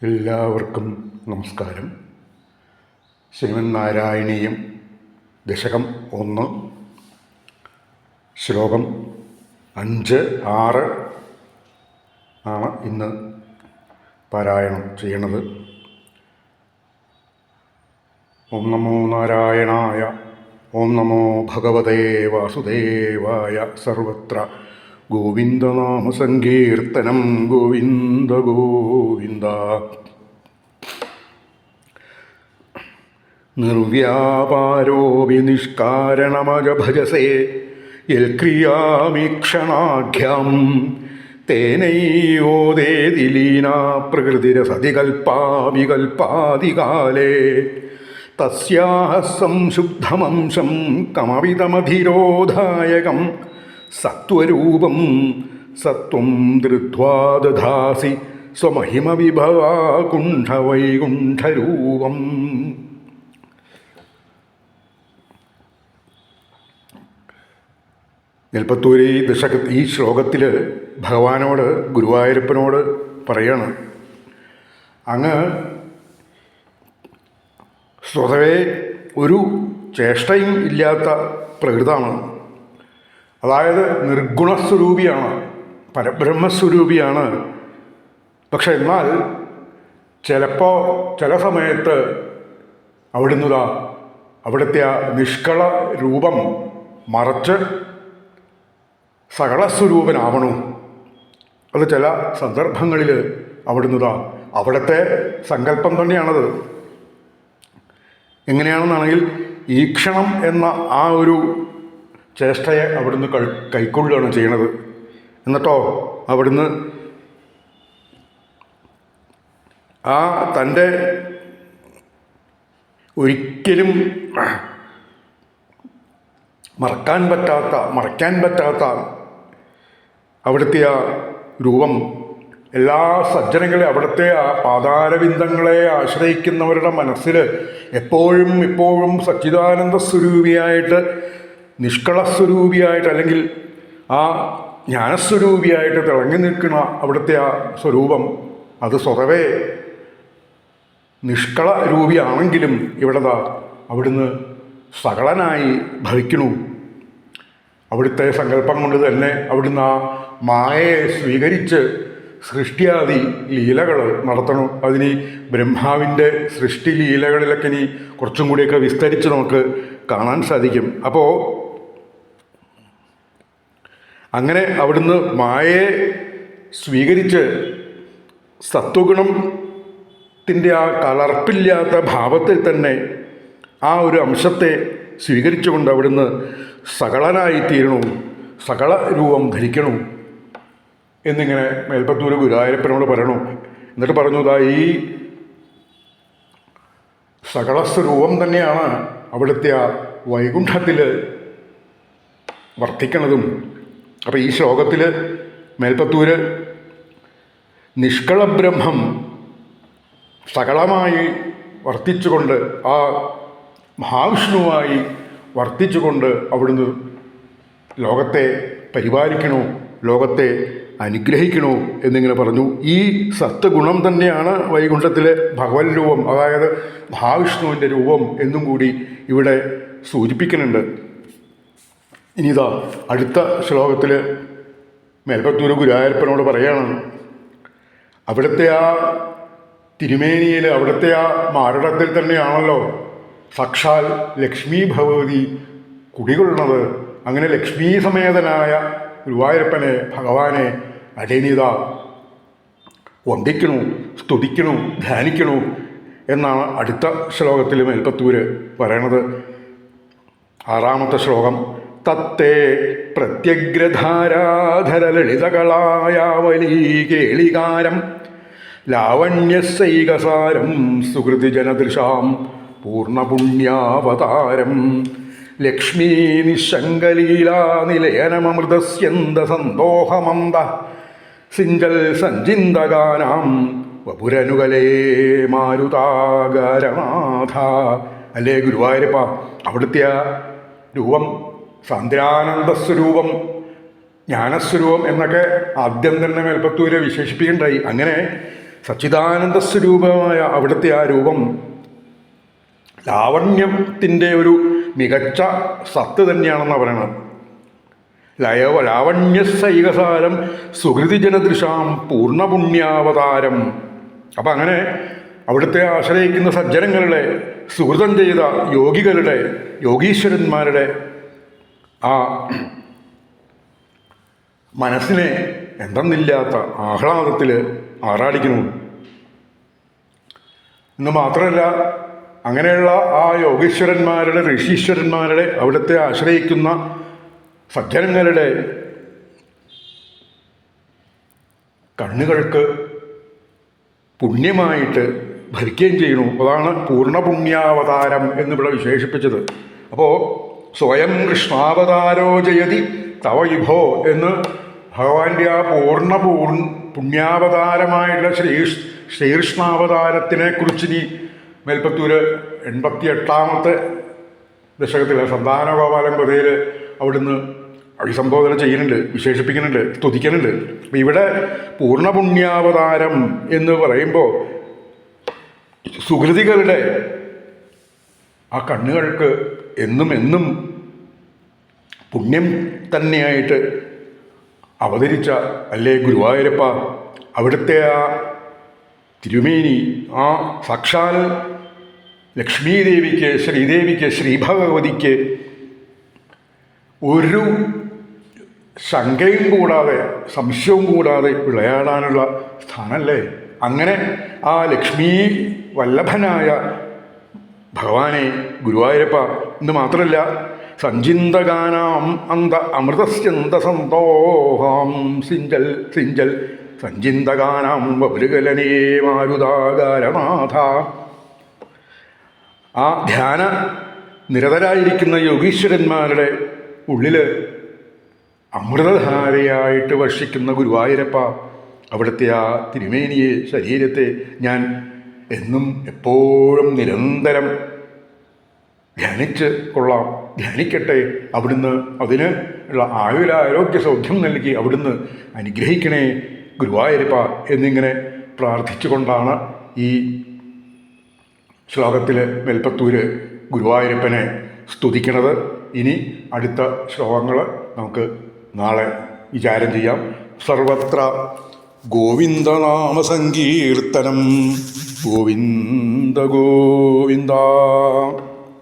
എല്ലാവർക്കും നമസ്കാരം. ശ്രീമന്നാരായണീയം ദശകം 1 ശ്ലോകം 5, 6 ആണ് ഇന്ന് പാരായണം ചെയ്യണത്. ഓം നമോ നാരായണായ, ഓം നമോ ഭഗവതേ വാസുദേവായ. സർവത്ര ഗോവിന്ദനാമസങ്കീർത്തനം, ഗോവിന്ദ ഗോവിന്ദ. നിർവ്യാപാരോപി നിഷ്കാരണമജ ഭജസേ യൽക്രിയാമീക്ഷണാഖ്യം തേനൈവോദേതി ലീനാ പ്രകൃതിരസതി കൽപ്പാവികൽപ്പാദികാലേ തസ്യാഹ സംശുദ്ധമംശം കമവിതമധിരോധായകം സത്വരൂപം സത്വം ധൃത്വാ ദധാസി സ്വമഹിമവിഭവാകുണ്ഠവൈകുണ്ഠരൂപം. മേൽപ്പത്തൂർ ഈ ശ്ലോകത്തിൽ ഭഗവാനോട്, ഗുരുവായൂരപ്പനോട് പറയാണ്, അങ്ങ് സ്വതവേ ഒരു ചേഷ്ടയും ഇല്ലാത്ത പ്രകൃതമാണ്. അതായത് നിർഗുണസ്വരൂപിയാണ്, പരബ്രഹ്മസ്വരൂപിയാണ്. പക്ഷെ എന്നാൽ ചില സമയത്ത് അവിടുത്തെ ആ നിഷ്കള രൂപം മറച്ച് സകളസ്വരൂപനാവണു. അത് ചില സന്ദർഭങ്ങളിൽ അവിടുത്തെ സങ്കല്പം തന്നെയാണത്. എങ്ങനെയാണെന്നാണെങ്കിൽ ഈക്ഷണം എന്ന ആ ഒരു ചേഷ്ടയെ അവിടുന്ന് കൈക്കൊള്ളുകയാണ് ചെയ്യണത്. എന്നിട്ടോ അവിടുന്ന് ആ തൻ്റെ ഒരിക്കലും മറയ്ക്കാൻ പറ്റാത്ത അവിടുത്തെ ആ രൂപം എല്ലാ സജ്ജനങ്ങളെ, അവിടുത്തെ ആ പാതാരബിന്ദങ്ങളെ ആശ്രയിക്കുന്നവരുടെ മനസ്സിൽ എപ്പോഴും സച്ചിദാനന്ദ സ്വരൂപിയായിട്ട്, നിഷ്കളസ്വരൂപിയായിട്ട്, അല്ലെങ്കിൽ ആ ജ്ഞാനസ്വരൂപിയായിട്ട് തിളങ്ങി നിൽക്കുന്ന അവിടുത്തെ ആ സ്വരൂപം അത് സ്വതവേ നിഷ്കള രൂപിയാണെങ്കിലും അവിടുന്ന് സകളനായി ഭവിക്കണു. അവിടുത്തെ സങ്കല്പം കൊണ്ട് തന്നെ അവിടുന്ന് ആ മായയെ സ്വീകരിച്ച് സൃഷ്ടിയാദി ലീലകൾ നടത്തണം. അതിന് ബ്രഹ്മാവിൻ്റെ സൃഷ്ടി ലീലകളിലൊക്കെ ഇനി കുറച്ചും കൂടിയൊക്കെ വിസ്തരിച്ച് നമുക്ക് കാണാൻ സാധിക്കും. അപ്പോൾ അങ്ങനെ അവിടുന്ന് മായയെ സ്വീകരിച്ച് സത്വഗുണത്തിൻ്റെ ആ കലർപ്പില്ലാത്ത ഭാവത്തിൽ തന്നെ ആ ഒരു അംശത്തെ സ്വീകരിച്ചുകൊണ്ട് അവിടുന്ന് സകളനായി തീരണു, സകള രൂപം ധരിക്കണു എന്നിങ്ങനെ മേൽപ്പത്തൂർ ഗുരുവായൂരപ്പനോട് പറയണു. എന്നിട്ട് പറഞ്ഞു, ഈ സകളസ്വരൂപം തന്നെയാണ് അവിടുത്തെ ആ വൈകുണ്ഠത്തിൽ വർത്തിക്കണതും. അപ്പോൾ ഈ ശ്ലോകത്തിൽ മേൽപ്പത്തൂർ നിഷ്കളബ്രഹ്മം സകളമായി വർത്തിച്ചുകൊണ്ട്, ആ മഹാവിഷ്ണുവായി വർത്തിച്ചുകൊണ്ട് അവിടുന്ന് ലോകത്തെ പരിപാലിക്കണു, ലോകത്തെ അനുഗ്രഹിക്കണു എന്നിങ്ങനെ പറഞ്ഞു. ഈ സത്വഗുണം തന്നെയാണ് വൈകുണ്ഠത്തിലെ ഭഗവത് രൂപം, അതായത് മഹാവിഷ്ണുവിൻ്റെ രൂപം എന്നും കൂടി ഇവിടെ സൂചിപ്പിക്കുന്നുണ്ട്. ഇനി അടുത്ത ശ്ലോകത്തിൽ മേൽപ്പത്തൂർ ഗുരുവായൂരപ്പനോട് പറയാണ്, അവിടുത്തെ ആ തിരുമേനിയിൽ, അവിടുത്തെ ആ മാരടത്തിൽ തന്നെയാണല്ലോ സാക്ഷാൽ ലക്ഷ്മി ഭഗവതി കുടികൊള്ളുന്നത്. അങ്ങനെ ലക്ഷ്മീ സമേതനായ ഗുരുവായൂരപ്പനെ, ഭഗവാനെ അടേനിത വന്ദിക്കണു, സ്തുതിക്കണു, ധ്യാനിക്കണു എന്നാണ് അടുത്ത ശ്ലോകത്തിൽ മേൽപ്പത്തൂർ പറയണത്. 6ാമത്തെ ശ്ലോകം. തത്തേ പ്രത്യഗ്രധാരാധര ലളിതകളായാവലീ കേളികാരം ലാവണ്യസൈകസാരം സുഹൃതിജനദൃശാം പൂർണ്ണപുണ്യാവതാരം ലക്ഷ്മീ നിശങ്കലീലാനിലയനമൃതസ്യന്ദസന്തോഹമന്ദ സിഞ്ചൽ സഞ്ചിന്തഗാനാം വപുരനുകലേ മാരുതാകാരനാഥ. അല്ലേ ഗുരുവായൂരപ്പ, അവിടുത്തെ രൂപം സാന്ദ്രാനന്ദസ്വരൂപം, ജ്ഞാനസ്വരൂപം എന്നൊക്കെ ആദ്യം തന്നെ മേൽപ്പത്തൂര് വിശേഷിപ്പിക്കണ്ടായി. അങ്ങനെ സച്ചിദാനന്ദ സ്വരൂപമായ അവിടുത്തെ ആ രൂപം ലാവണ്യത്തിൻ്റെ ഒരു മികച്ച സത്ത് തന്നെയാണെന്ന് പറയണം. ലാവണ്യസൈകസാരം സുഹൃതിജനദൃശാം പൂർണ്ണപുണ്യാവതാരം. അപ്പം അങ്ങനെ അവിടുത്തെ ആശ്രയിക്കുന്ന സജ്ജനങ്ങളുടെ, സുഹൃതം ചെയ്ത യോഗികളുടെ, യോഗീശ്വരന്മാരുടെ ആ മനസ്സിനെ എന്തെന്നില്ലാത്ത ആഹ്ലാദത്തിൽ ആറാടിക്കുന്നു. എന്ന് മാത്രമല്ല, അങ്ങനെയുള്ള ആ യോഗീശ്വരന്മാരുടെ, ഋഷീശ്വരന്മാരുടെ, അവിടുത്തെ ആശ്രയിക്കുന്ന സജ്ജനങ്ങളുടെ കണ്ണുകൾക്ക് പുണ്യമായിട്ട് ഭരിക്കുകയും ചെയ്യുന്നു. അതാണ് പൂർണ്ണപുണ്യാവതാരം എന്നിവിടെ വിശേഷിപ്പിച്ചത്. അപ്പോൾ സ്വയം കൃഷ്ണാവതാരോ ജയതി തവ വിഭോ എന്ന് ഭഗവാന്റെ ആ പുണ്യാവതാരമായിട്ടുള്ള ശ്രീകൃഷ്ണാവതാരത്തിനെ കുറിച്ച് ഇനി മേൽപ്പത്തൂര് 88-ാമത്തെ ദശകത്തിലെ സന്താനഗോപാലൻ കഥയിൽ അവിടുന്ന് അഭിസംബോധന ചെയ്യുന്നുണ്ട്, വിശേഷിപ്പിക്കുന്നുണ്ട്, സ്തുതിക്കുന്നുണ്ട്. അപ്പം ഇവിടെ പൂർണ്ണപുണ്യാവതാരം എന്ന് പറയുമ്പോൾ സുഹൃതികളുടെ ആ കണ്ണുകൾക്ക് എന്നും എന്നും പുണ്യം തന്നെയായിട്ട് അവതരിച്ച അല്ലേ ഗുരുവായൂരപ്പ, അവിടുത്തെ ആ തിരുമേനി, ആ സാക്ഷാൽ ലക്ഷ്മീദേവിക്ക്, ശ്രീദേവിക്ക്, ശ്രീഭഗവതിക്ക് ഒരു ശങ്കയും കൂടാതെ, സംശയവും കൂടാതെ വിളയാടാനുള്ള സ്ഥാനമല്ലേ. അങ്ങനെ ആ ലക്ഷ്മീ വല്ലഭനായ ഭഗവാനെ ഗുരുവായൂരപ്പ എന്ന് മാത്രമല്ല, സഞ്ചിന്തഗാനാം അന്ത അമൃതസ്യന്തസന്തോഹാം സിഞ്ചൽ സിഞ്ചൽ സഞ്ചിന്തഗാനാം വപുരുകലനേ മാരുതാകാരനാഥ. ആ ധ്യാന നിരതരായിരിക്കുന്ന യോഗീശ്വരന്മാരുടെ ഉള്ളിൽ അമൃതധാരയായിട്ട് വർഷിക്കുന്ന ഗുരുവായൂരപ്പ, അവിടുത്തെ ആ തിരുമേനിയെ, ശരീരത്തെ ഞാൻ എന്നും എപ്പോഴും നിരന്തരം ധ്യാനിച്ച് കൊള്ളാം, ധ്യാനിക്കട്ടെ. അവിടുന്ന് അതിന് ഉള്ള ആയുരാരോഗ്യ സൗഖ്യം നൽകി അവിടുന്ന് അനുഗ്രഹിക്കണേ ഗുരുവായൂരപ്പ എന്നിങ്ങനെ പ്രാർത്ഥിച്ചുകൊണ്ടാണ് ഈ ശ്ലോകത്തിൽ മേൽപ്പത്തൂര് ഗുരുവായൂരപ്പനെ സ്തുതിക്കുന്നത്. ഇനി അടുത്ത ശ്ലോകങ്ങൾ നമുക്ക് നാളെ വിചാരം ചെയ്യാം. സർവത്ര ഗോവിന്ദനാമസങ്കീർത്തനം. ഗോവിന്ദ ഗോവിന്ദ.